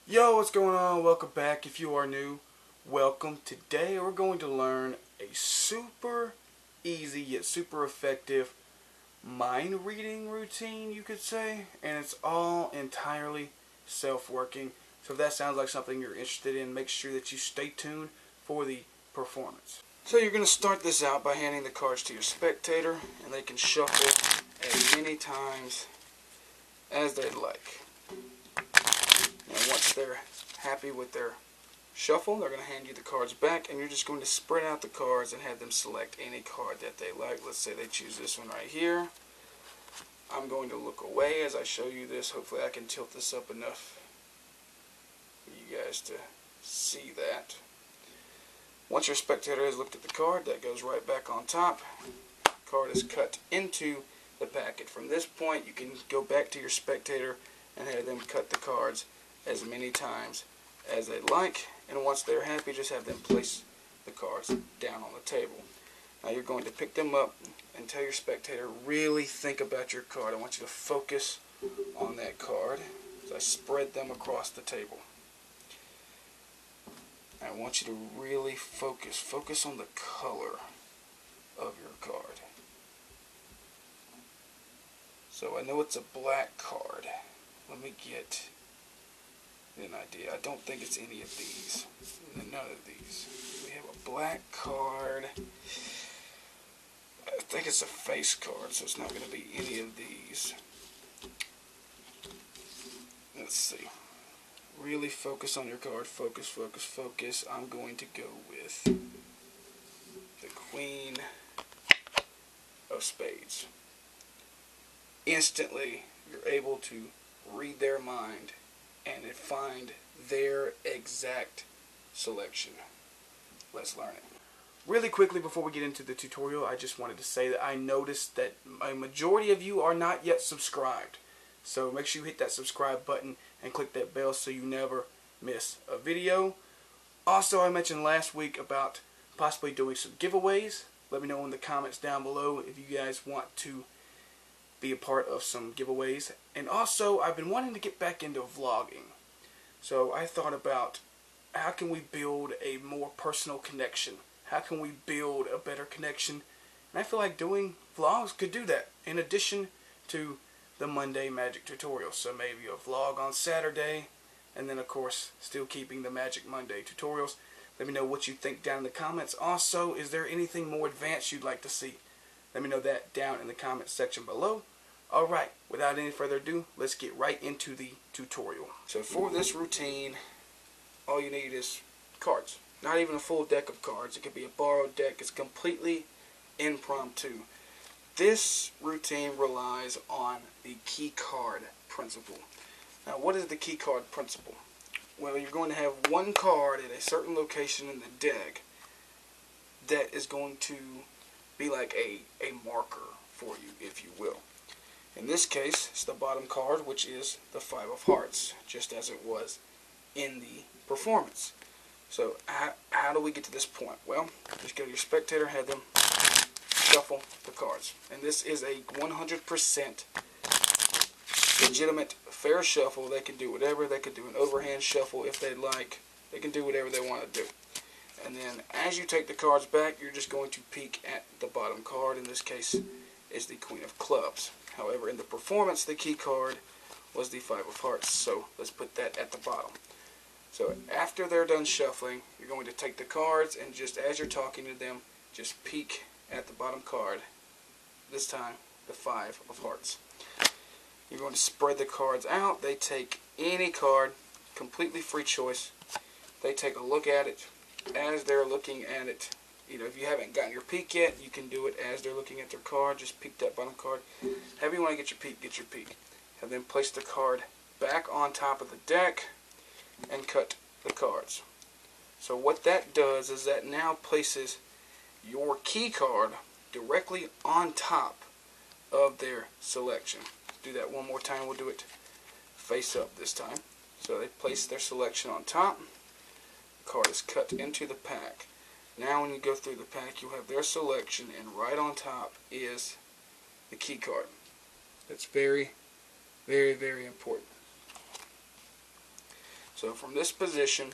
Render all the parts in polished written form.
Yo, what's going on? Welcome back. If you are new, welcome. Today we're going to learn a super easy yet super effective mind reading routine, you could say, and it's all entirely self-working. So if that sounds like something you're interested in, make sure that you stay tuned for the performance. So you're going to start this out by handing the cards to your spectator, and they can shuffle as many times as they'd like. And once they're happy with their shuffle, they're going to hand you the cards back, and you're just going to spread out the cards and have them select any card that they like. Let's say they choose this one right here. I'm going to look away as I show you this. Hopefully I can tilt this up enough for you guys to see that. Once your spectator has looked at the card, that goes right back on top. The card is cut into the packet. From this point, you can go back to your spectator and have them cut the cards as many times as they'd like, and once they're happy, just have them place the cards down on the table. Now you're going to pick them up and tell your spectator, really think about your card. I want you to focus on that card as I spread them across the table. I want you to really focus on the color of your card. So I know it's a black card. Let me get an idea. I don't think it's any of these. None of these. We have a black card. I think it's a face card, so it's not going to be any of these. Let's see. Really focus on your card. Focus, focus, focus. I'm going to go with the Queen of Spades. Instantly, you're able to read their mind and find their exact selection. Let's learn it. Really quickly before we get into the tutorial, I just wanted to say that I noticed that a majority of you are not yet subscribed. So make sure you hit that subscribe button and click that bell so you never miss a video. Also, I mentioned last week about possibly doing some giveaways. Let me know in the comments down below if you guys want to be a part of some giveaways. And also, I've been wanting to get back into vlogging. So I thought about how can we build a more personal connection? How can we build a better connection? And I feel like doing vlogs could do that in addition to the Monday magic tutorial. So maybe a vlog on Saturday, and then of course still keeping the Magic Monday tutorials. Let me know what you think down in the comments. Also, is there anything more advanced you'd like to see? Let me know that down in the comments section below. Alright, without any further ado, let's get right into the tutorial. So for this routine, all you need is cards. Not even a full deck of cards. It could be a borrowed deck. It's completely impromptu. This routine relies on the key card principle. Now, what is the key card principle? Well, you're going to have one card at a certain location in the deck that is going to be like a marker for you, if you will. In this case, it's the bottom card, which is the Five of Hearts, just as it was in the performance. So, how do we get to this point? Well, just go to your spectator, have them shuffle the cards. And this is a 100% legitimate, fair shuffle. They can do whatever. They can do an overhand shuffle if they'd like. They can do whatever they want to do. And then as you take the cards back, you're just going to peek at the bottom card. In this case, is the Queen of Clubs. However, in the performance, the key card was the Five of Hearts. So let's put that at the bottom. So after they're done shuffling, you're going to take the cards and just as you're talking to them, just peek at the bottom card. This time, the Five of Hearts. You're going to spread the cards out. They take any card, completely free choice. They take a look at it. As they're looking at it, you know, if you haven't gotten your peek yet, you can do it as they're looking at their card. Just peek that bottom card. However you want to get your peek, get your peek. Have them place the card back on top of the deck and cut the cards. So what that does is that now places your key card directly on top of their selection. Let's do that one more time. We'll do it face up this time. So they place their selection on top. Card is cut into the pack. Now when you go through the pack, you have their selection, and right on top is the key card. That's very, very, very important. So from this position,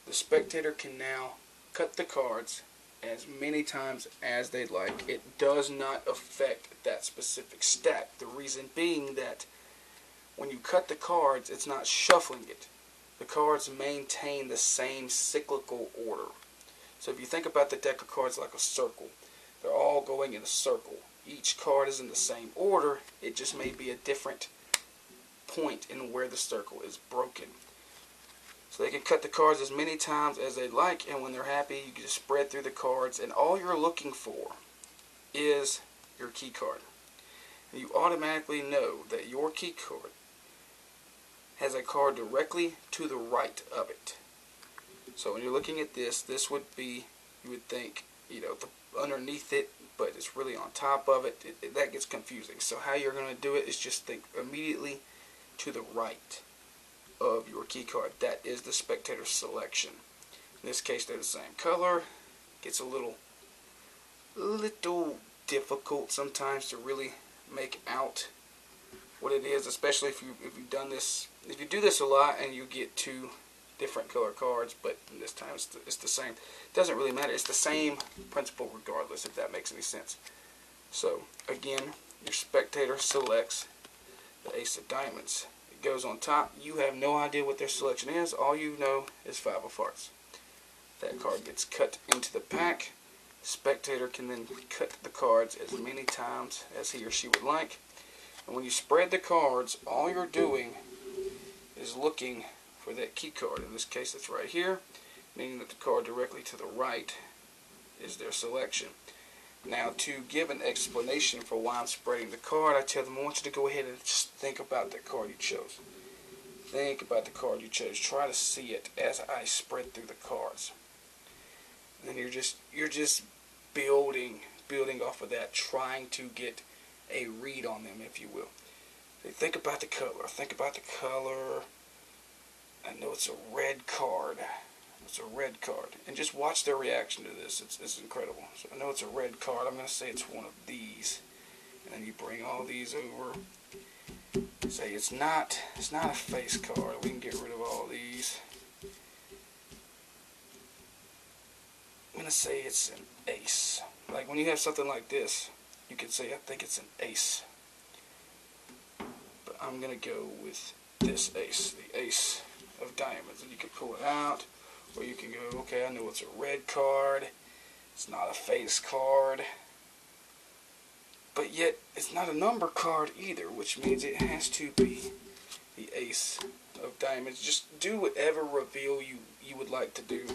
the spectator can now cut the cards as many times as they'd like. It does not affect that specific stack. The reason being that when you cut the cards, it's not shuffling it. The cards maintain the same cyclical order. So if you think about the deck of cards like a circle, they're all going in a circle. Each card is in the same order. It just may be a different point in where the circle is broken. So they can cut the cards as many times as they like, and when they're happy, you can just spread through the cards, and all you're looking for is your key card. And you automatically know that your key card has a card directly to the right of it. So when you're looking at this, this would be, you would think, underneath it, but it's really on top of it. That gets confusing. So how you're going to do it is just think immediately to the right of your key card. That is the spectator selection. In this case, they're the same color. Gets a little difficult sometimes to really make out what it is, especially if you've done this. If you do this a lot and you get two different color cards, but this time it's the same. It doesn't really matter. It's the same principle regardless, if that makes any sense. So again, your spectator selects the ace of diamonds. It goes on top. You have no idea what their selection is. All you know is five of hearts. That card gets cut into the pack. The spectator can then cut the cards as many times as he or she would like. And when you spread the cards, all you're doing is looking for that key card. In this case, it's right here, meaning that the card directly to the right is their selection. Now, to give an explanation for why I'm spreading the card, I tell them, I want you to go ahead and just think about that card you chose. Think about the card you chose. Try to see it as I spread through the cards. And then you're just building off of that, trying to get a read on them, if you will. So think about the color. Think about the color. I know it's a red card. It's a red card. And just watch their reaction to this. It's incredible. So I know it's a red card. I'm going to say it's one of these. And then you bring all these over. Say it's not a face card. We can get rid of all these. I'm going to say it's an ace. Like when you have something like this, you can say I think it's an ace. But I'm going to go with this ace. The ace of diamonds. And you can pull it out. Or you can go, okay, I know it's a red card. It's not a face card. But yet, it's not a number card either, which means it has to be the ace of diamonds. Just do whatever reveal you would like to do.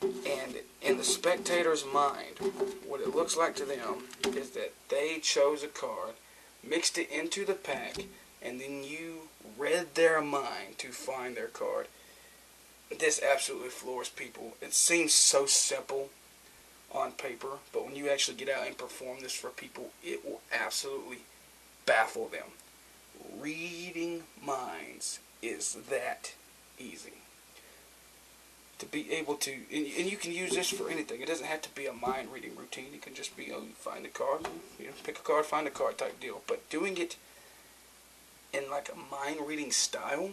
And in the spectator's mind, what it looks like to them is that they chose a card, mixed it into the pack, and then you read their mind to find their card. This absolutely floors people. It seems so simple on paper, but when you actually get out and perform this for people, it will absolutely baffle them. Reading minds is that easy. To be able to, and you can use this for anything. It doesn't have to be a mind reading routine. It can just be, you find a card, pick a card, find a card type deal. But doing it in like a mind reading style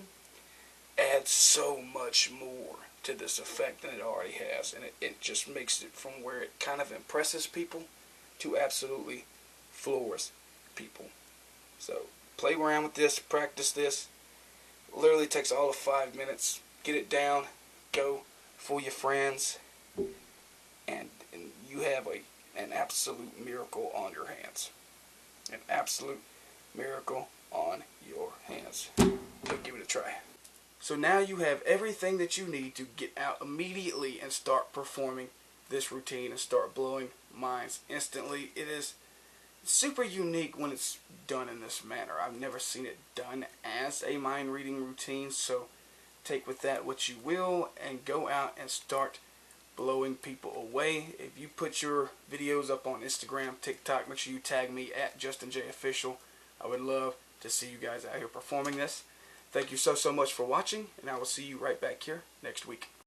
adds so much more to this effect than it already has, and it just makes it from where it kind of impresses people to absolutely floors people. So play around with this, practice this. Literally takes all of 5 minutes. Get it down, go, fool your friends, and you have an absolute miracle on your hands. An absolute miracle on your hands. So give it a try. So now you have everything that you need to get out immediately and start performing this routine and start blowing minds instantly. It is super unique when it's done in this manner. I've never seen it done as a mind reading routine, so take with that what you will and go out and start blowing people away. If you put your videos up on Instagram, TikTok, make sure you tag me at JustinJOfficial. I would love to see you guys out here performing this. Thank you so much for watching, and I will see you right back here next week.